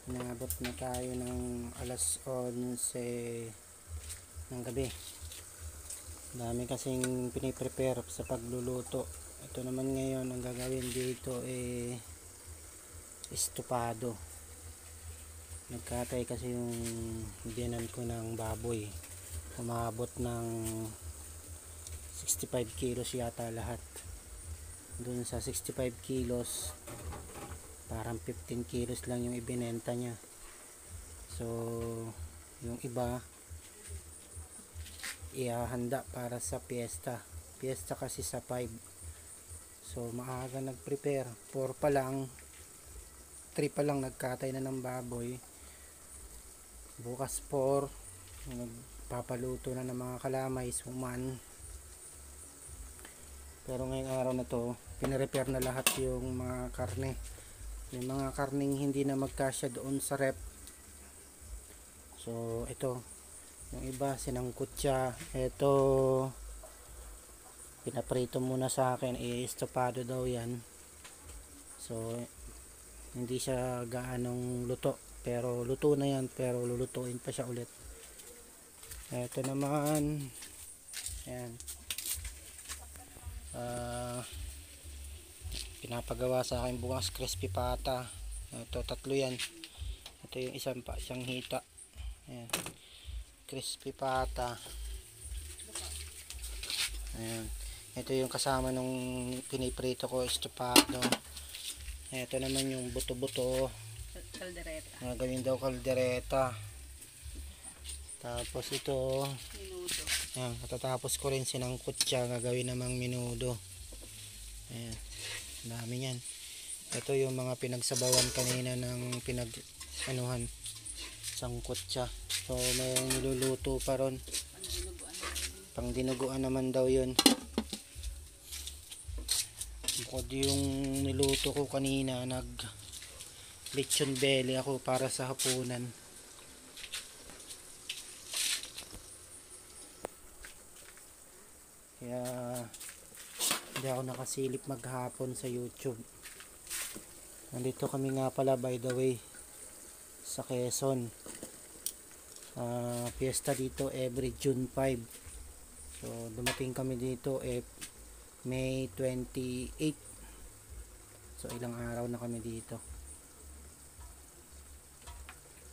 Inabot na tayo ng alas 11 ng gabi. Dami kasing piniprepare sa pagluluto. Ito naman ngayon ang gagawin dito estopado. Nagkatay kasi yung biyanan ko ng baboy. Umabot ng 65 kilos yata lahat. Dun sa 65 kilos parang 15 kilos lang yung ibinenta niya. So yung iba ihahanda para sa piyesta kasi sa 5. So maaga nag-prepare, 4 pa lang, 3 pa lang nagkatay na ng baboy. Bukas 4 nagpapaluto na ng mga kalamay, suman. Pero ngayong araw na to piniprepare na lahat yung mga karne. Yung mga karning hindi na magkasya doon sa rep. So ito, yung iba sinangkot siya. Ito pinaprito muna sa akin, estopado daw yan. So hindi siya gaanong luto, pero luto na yan, pero lulutuin pa siya ulit. Ito naman yan, pinapagawa sa akin bukas crispy pata. Ito tatlo yan, ito yung isang hita. Ayan, crispy pata. Ayan, ito yung kasama nung piniprito ko, estopado. Ito naman yung buto-buto, Kaldereta. gawin daw kaldereta. Tapos ito Minuto. ayan, katatapos ko rin sinangkot siya, gagawin namang minudo. Ayan, dami yan. Ito yung mga pinagsabawan kanina ng anuhan, sangkot siya. So may niluluto pa ron, pang dinuguan naman daw yun. Bukod yung niluto ko kanina, nag lechon belly ako para sa hapunan. Kaya hindi ako nakasilip maghapon sa YouTube. Nandito kami nga pala, by the way, sa Quezon. Fiesta dito every June 5. So dumating kami dito May 28. So ilang araw na kami dito.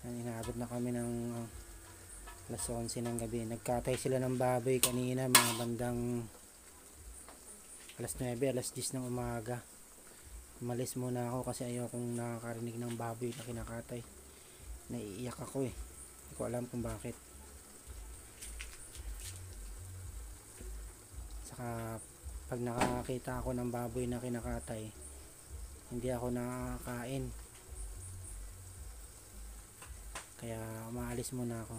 Inaabot na kami ng alas 11 ng gabi. Nagkatay sila ng baboy kanina mga bandang alas 9, alas 10 ng umaga. Umalis muna ako kasi ayokong nakakarinig ng baboy na kinakatay. Naiiyak ako hindi ko alam kung bakit. Saka pag nakakita ako ng baboy na kinakatay, hindi ako nakakain. Kaya umaalis muna ako.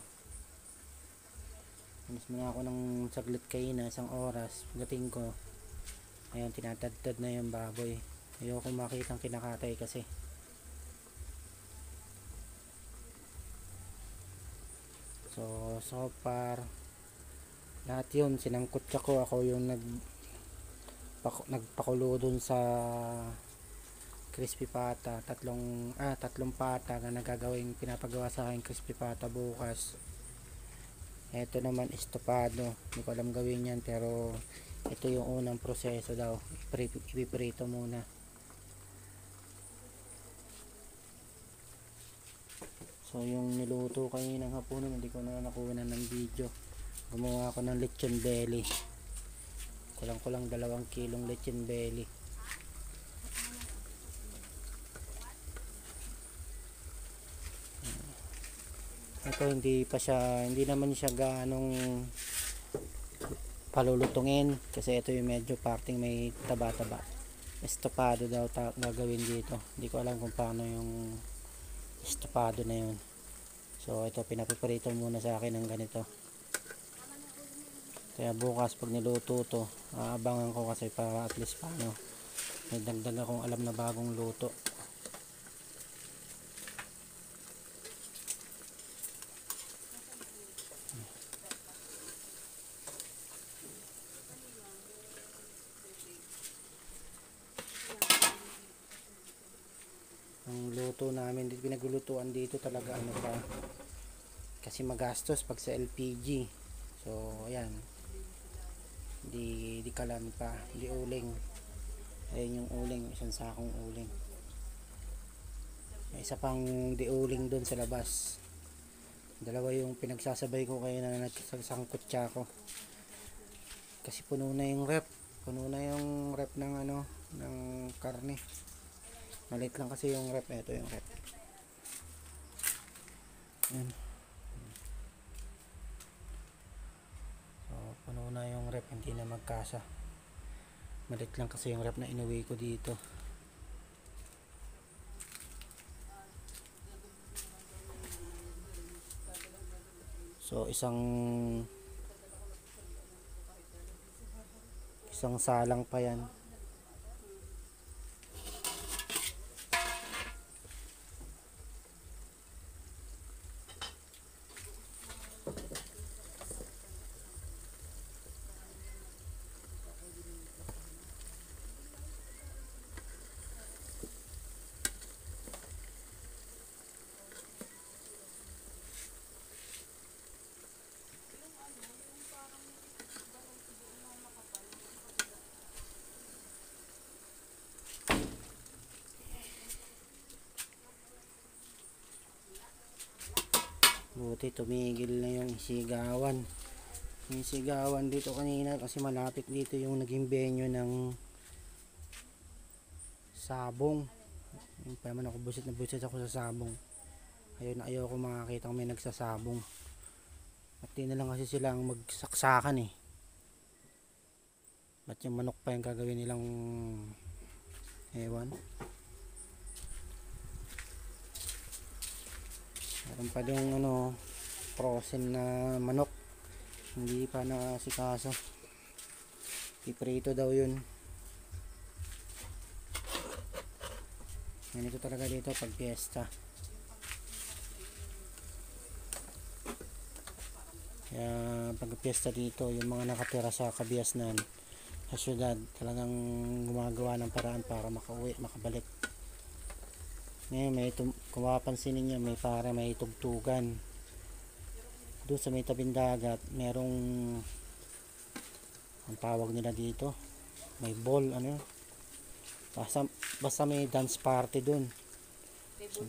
Alis muna ako ng saglit kayo na isang oras. Pagdating ko, ayun, tinatadtad na yung baboy. Ayoko makitang kinakatay kasi. So far lahat yun sinangkot ako yung nagpakulo dun sa crispy pata. Tatlong pata na nagagawing pinapagawa sa akin crispy pata bukas. Ito naman estopado, hindi ko alam gawin yan, pero ito yung unang proseso daw, ipiprito muna. So yung niluto kanina ng hapunan, hindi ko na nakuha ng video. Gumawa ako ng lechon belly, kulang 2 kilong lechon belly. Ito hindi naman siya gaanong palulutungin kasi ito yung medyo parting may taba-taba. Estopado daw gagawin dito. Hindi ko alam kung paano yung estopado na yun. So ito pinapiprito muna sa akin ng ganito. Kaya bukas pag niluto to, aabangan ko kasi para at least paano may dagdag akong alam na bagong luto. Ang pinagluluto namin dito, pinaglulutuan dito talaga ano pa, kasi magastos pag sa LPG. So ayan, di kalan pa, di uling. Ayun yung uling, isang sakong uling. May isa pang di uling doon sa labas. Dalawa yung pinagsasabay ko kaya na nagsasangkot siya ako. Kasi puno na yung rep. Puno na yung rep ng ano, ng karne. Maliit lang kasi yung rep. Ito yung rep. Ayan. So, puno na yung rep. Hindi na magkasa. Maliit lang kasi yung rep na inuwi ko dito. So, isang salang pa yan. Buti tumigil na yung sigawan. Yung sigawan dito kanina kasi malapit dito yung naging venue ng sabong. Yung pa naman ako busit na busit ako sa sabong. Ayaw ko makakita may nagsasabong. At di na lang kasi sila ang magsaksakan eh. Ba't yung manok pa yung gagawin nilang ewan. Meron pa yung ano, frozen na manok. Hindi pa nasikaso. Iprito daw yun. Ganito talaga dito pag fiesta. Kaya pag fiesta dito, yung mga nakatira sa Kabiasnan, sa syudad, talagang gumagawa ng paraan para makauwi, makabalik. Ngayon, kung mapapansin niyo, may tugtugan. Doon sa may tabing dagat, merong, ang tawag nila dito, may ball, ano, basta may dance party doon. So,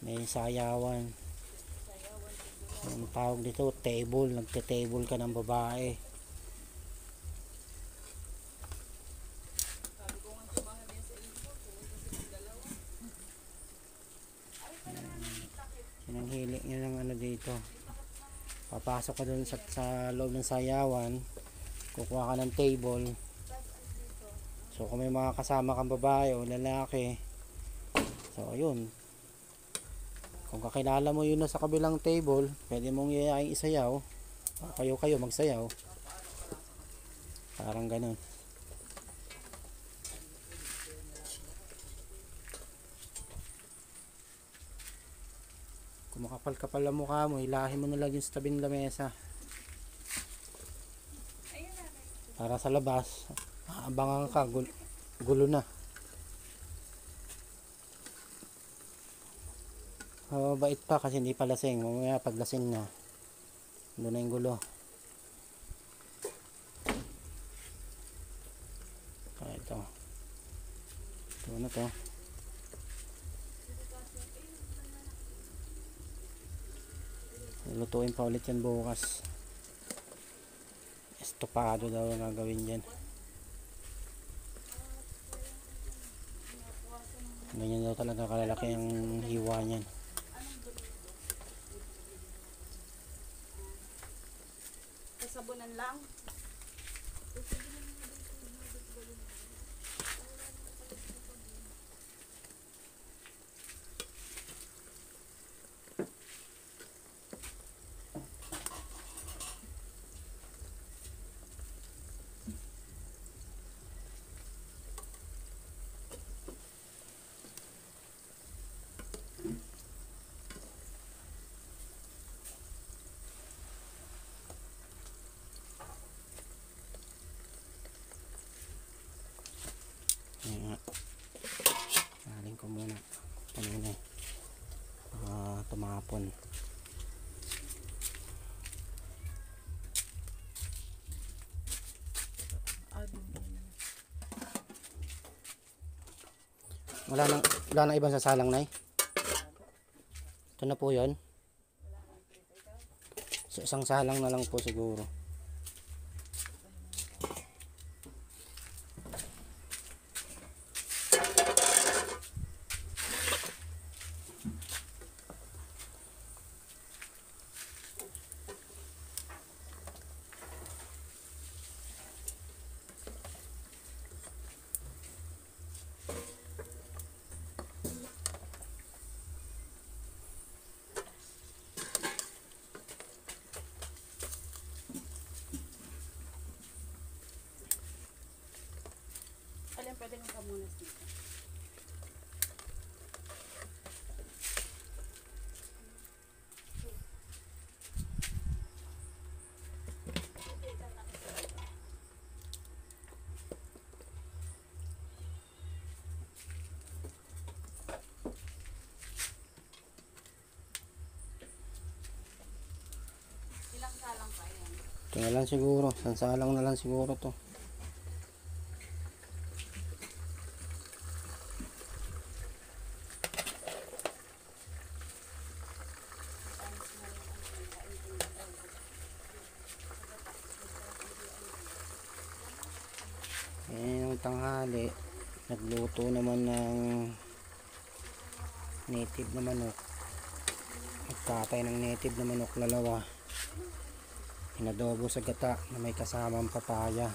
may sayawan. Ang tawag dito, table, nagte-table ka ng babae. Hinanghili nyo ng ano dito. Papasok ka dun sa loob ng sayawan, kukuha ka ng table. So kung may mga kasama kang babae o lalaki, so ayun, kung kakilala mo yun na sa kabilang table, pwede mong iayain isayaw, kayo magsayaw, parang ganun. Kung makapal-kapal ang mukha mo, ilahin mo na lang yun sa tabing lamesa. Para sa labas, abangan ka, gulo na. Mabait pa kasi hindi pa lasing. Mamaya pag lasing na, doon na yung gulo. Ito na to. Lutuin pa ulit yan bukas. Estopado daw ang gagawin dyan. Ganyan daw talaga kalalaki ang hiwa niyan. Sabunan lang. Ayan nga. Aling ko muna. Kanina. hapon. Wala nang ibang sasalang, Nay. Ito na po 'yon. So, isang salang na lang po siguro. Alin pwede ng kamunas dito? Ilang salang pa yan? Ito na lang siguro. Isang salang na lang siguro to. Yung tanghali, nagluto naman ng native na manok. Nagkatay ng native na manok lalawa. Inadobo sa gata na may kasamang papaya.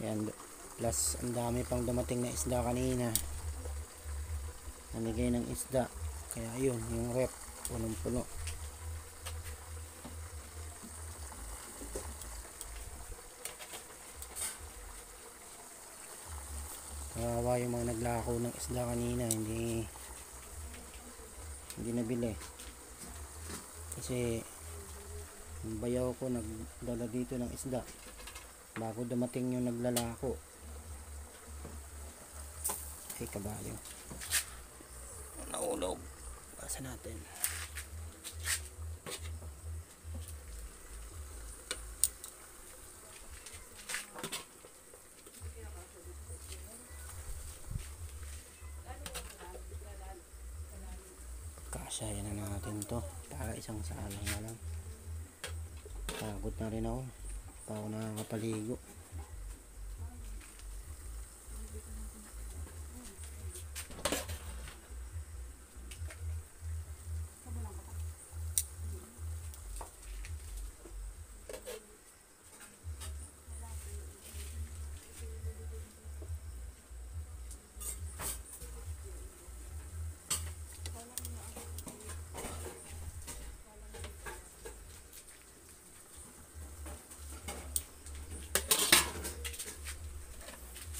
Ayan, plus ang dami pang dumating na isda kanina. Namigay ng isda. Kaya yun, yung rep, punong-puno. Kawawa yung mga naglako ng isda kanina, hindi nabili. Kasi yung bayaw ko nagdala dito ng isda bago dumating yung naglalako. Ay, kabayo. Naulog. Basa natin. Kasyayan na natin to para isang salang na lang. Pagod na rin ako, pa ako nakakapaligo.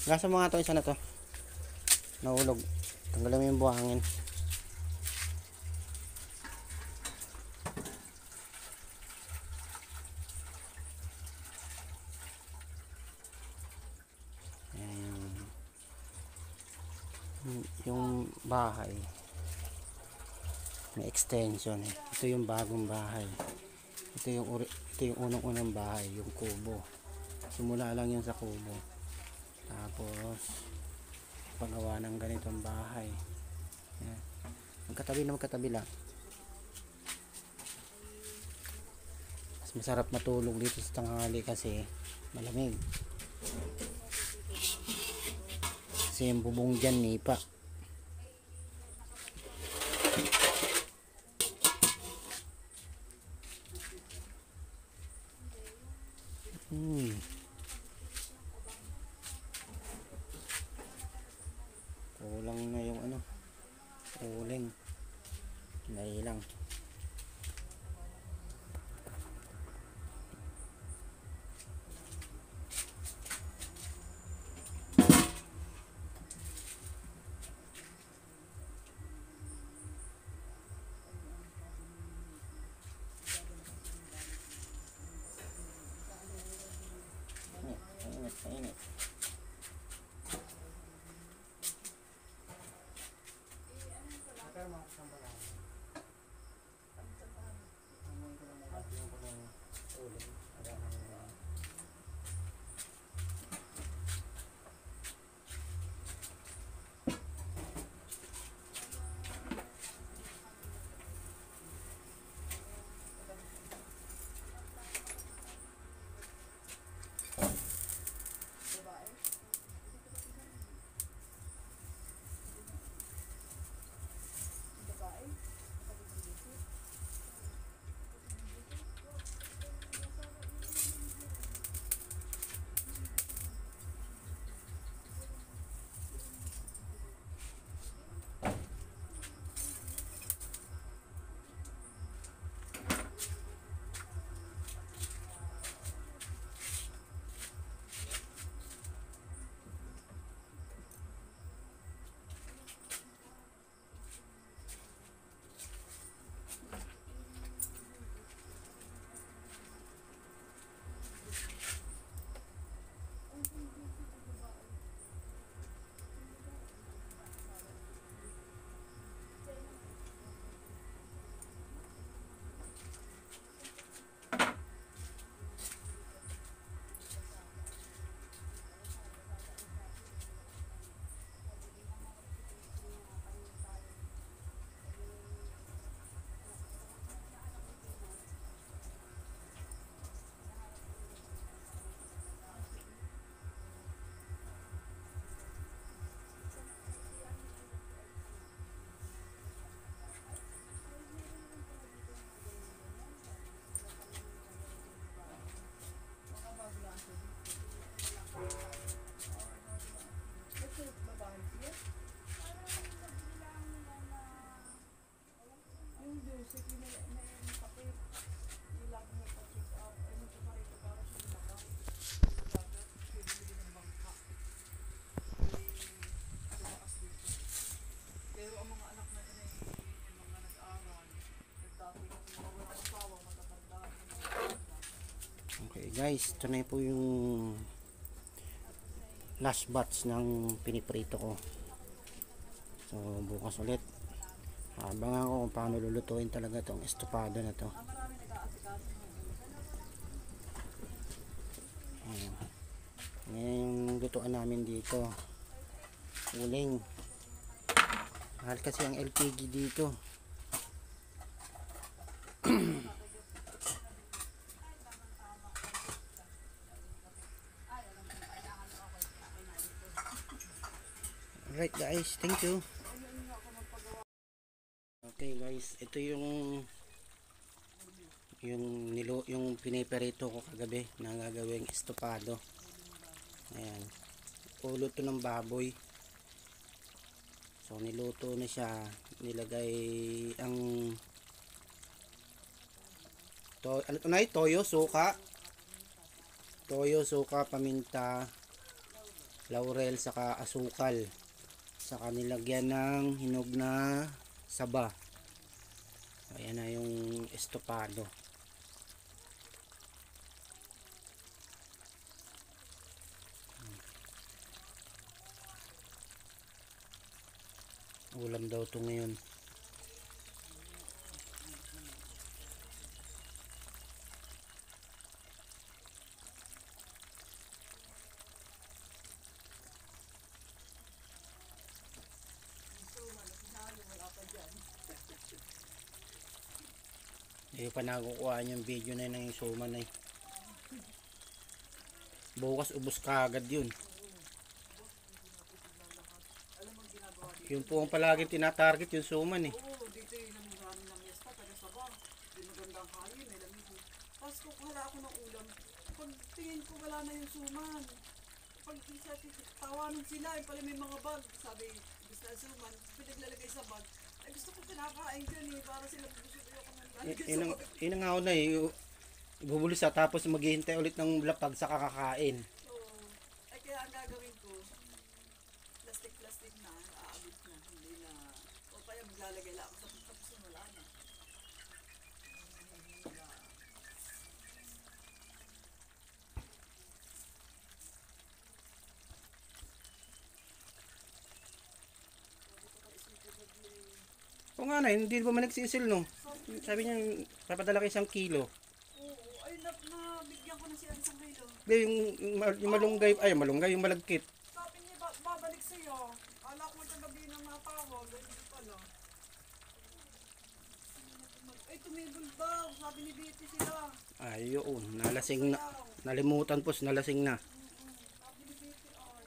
Gasa mo nga ito, isa na to. Naulog. Tanggalin mo yung buhangin. Ayan. Yung bahay may extension eh. Ito yung bagong bahay. Ito yung unang-unang bahay, yung kubo. Simula lang yun sa kubo. Tapos paggawa ng ganitong bahay. Ayan. Magkatabi lang. Mas masarap matulog dito sa tanghali kasi malamig. Kasi yung bubong dyan nipa. Kulang na yung uling. Nailang. Mainit. guys, ito na po yung last batch ng piniprito ko. So bukas ulit abangan ko kung paano lulutuin talaga tong estopado na to. Ngayon yung lutuan namin dito, uling. Mahal kasi ang LPG dito. Alright guys, thank you. Okay guys, ito yung piniperito ko kagabi na gagawing estopado. Ayan, ulo to ng baboy. So niluto na siya, nilagay ang ano to na, toyo, suka, paminta, laurel, saka asukal. Saka nilagyan ng hinog na saba. Ayan na yung estopado. Ulam daw to ngayon. Hindi pa nakukuha yung video na yun ng suman eh. Bukas ubos ka agad yun. Yun po ang palaging tinatarget yung suman eh. Oo, dito yung namin ng yesta, taga Sabang. Yung magandang hangin, may lamig. Tapos kukuha ako ng ulam. Pag tingin ko wala na yung suman. Pag tawanan sila, yung pala may mga bag. Sabi, gusto na suman, pinaglalagay sa bag. Ay gusto ko kinakain dyan eh, para sila gusto ko ng lalagay sa bag. Yun ang ako na eh. Ibubulsa tapos maghihintay ulit ng lapag sa kakakain. Oo. Ay kaya ang gagawin ko, plastic na, aabot na, hindi na, o kaya maglalagay lang ako sa tapos wala na. O nga na, hindi ba man nagsisil no? Sabi niya, papadala kayo 1 kilo. Oo, ay nabigyan ko na siya ng 1 kilo. Yung malunggay, yung malagkit. Sabi niya, babalik sa'yo. Ala ko kagabi na matawag, hindi pala. Ay, tumibol daw. Sabi ni Betty sila. Ayun, nalasing na. Nalimutan po, nalasing na. Sabi ni Betty, ay.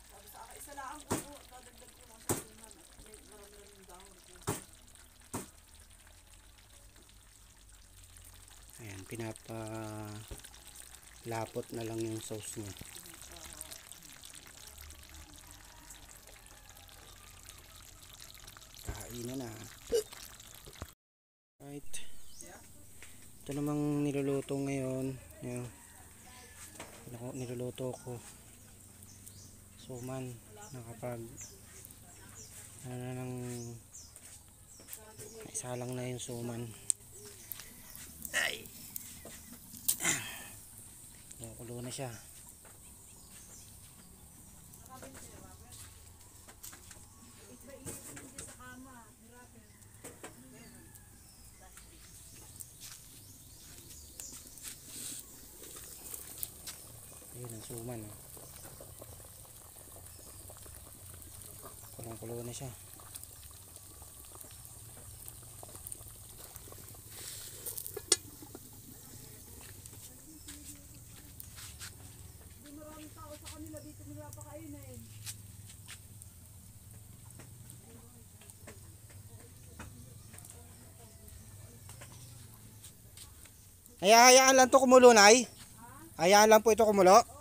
Sabi sa akin, isa lang ko. Dadagdag ko lang sa sunan. May marami-raming dahon. Ayan, lapot na lang yung sauce niya. Kain na. Right. Ito namang niluluto ngayon. Yung niluluto ko. Suman. Nakapag isa lang na yung suman. Ay. Nakulo na siya. Ayun ang suman. Kulong-kulo na siya. Maraming tao sa kanila dito nila pakainin. Hayaan lang to kumulo, Nay. Hayaan lang po ito kumulo.